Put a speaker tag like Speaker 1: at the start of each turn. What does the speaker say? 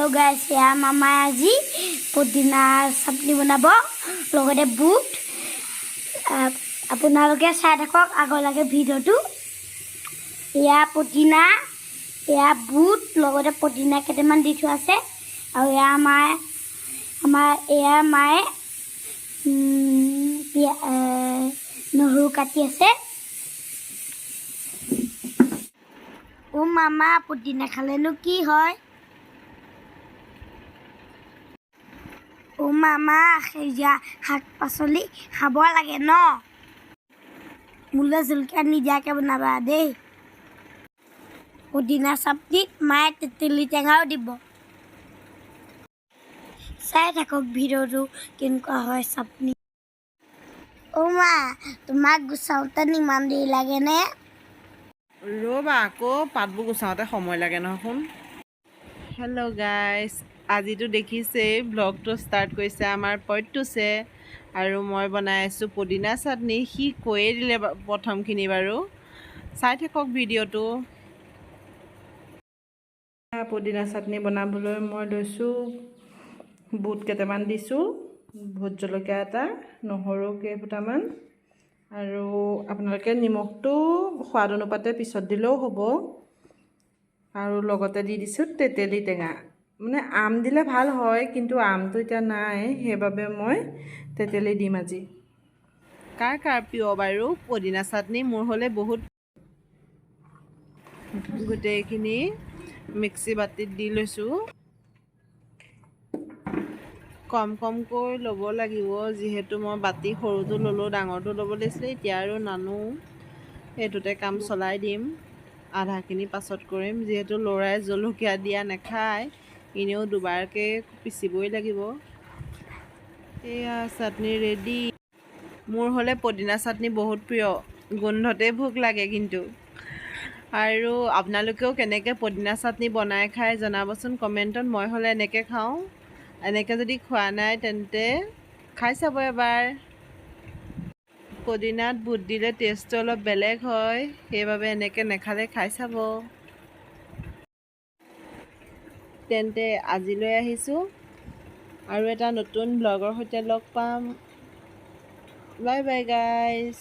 Speaker 1: Hello guys, ya mama আজি পুদিনা চাটনি বনাব লগতে বুট আপোনালোকে চাই থাকক আগলৈকে ভিডিওটো ইয়া পুদিনা ইয়া বুট লগতে পুদিনা কেইটামান দি থোৱা আছে আৰু ইয়া আমাৰ ইয়া মায়ে নহৰু কাটি আছে ও মামা পুদিনা খালেনো কি হয় ও মামা সেয়া শাক পাচলি খাব লাগে ন মোলে জলকীয়া নিদিয়াকে বনাবা দেই পুদিনা চাটনিত মায়ে তেতেলী টেঙাও দিব চাই থাকক ভিডিওটো কেনেকুৱা হয় চাটনি ও মা তোমাক গুচাওঁতে ইমান দেৰি লাগেনে
Speaker 2: ৰ'বা আকৌ পাতবোৰ গুচাওঁতে সময় লাগে নহয়চোন হেল্ল' গাইজ আজিতো দেখিছেই ব্লগটো ষ্টাৰ্ট কৰিছে আমাৰ প্ৰত্যুষে আৰু মই বনাই আছোঁ পুদিনা চাটনি সি কৈয়ে দিলে প্ৰথমখিনি বাৰু চাই থাকক ভিডিঅ'টো পুদিনা চাটনি বনাবলৈ মই লৈছোঁ বুট কেইটামান দিছোঁ ভোট জলকীয়া এটা নহৰু কেইফুটামান আৰু আপোনালোকে নিমখটো সোৱাদ অনুপাতে পিছত দিলেও হ'ব আৰু লগতে দি দিছোঁ তেতেলী টেঙা মানে আম দিলে ভাল হয় কিন্তু আমটো এতিয়া নাই সেইবাবে মই তেতেলী দিম আজি কাৰ প্ৰিয় বাৰু পুদিনা চাটনি মোৰ হ'লে বহুত গোটেইখিনি মিক্সি বাতিত দি লৈছোঁ কমকৈ ল'ব লাগিব যিহেতু মই বাতি সৰুটো ল'লোঁ ডাঙৰটো ল'ব লাগিছিলে এতিয়া আৰু নানো এইটোতে কাম চলাই দিম আধাখিনি পাছত কৰিম যিহেতু ল'ৰাই জলকীয়া দিয়া নাখায় এনেও দুবাৰকৈ পিচিবই লাগিব এয়া চাটনি ৰেডি মোৰ হ'লে পুদিনা চাটনি বহুত প্ৰিয় গোন্ধতে ভোক লাগে কিন্তু আৰু আপোনালোকেও কেনেকৈ পুদিনা চাটনি বনাই খায় জনাবচোন কমেণ্টত মই হ'লে এনেকৈ খাওঁ এনেকৈ যদি খোৱা নাই তেন্তে খাই চাব এবাৰ পুদিনাত বুট দিলে টেষ্টটো অলপ বেলেগ হয় সেইবাবে এনেকৈ নেখালে খাই চাব তেন্তে আজিলৈ আহিছোঁ আৰু এটা নতুন ব্লগৰ সৈতে লগ পাম বাই বাই গাইজ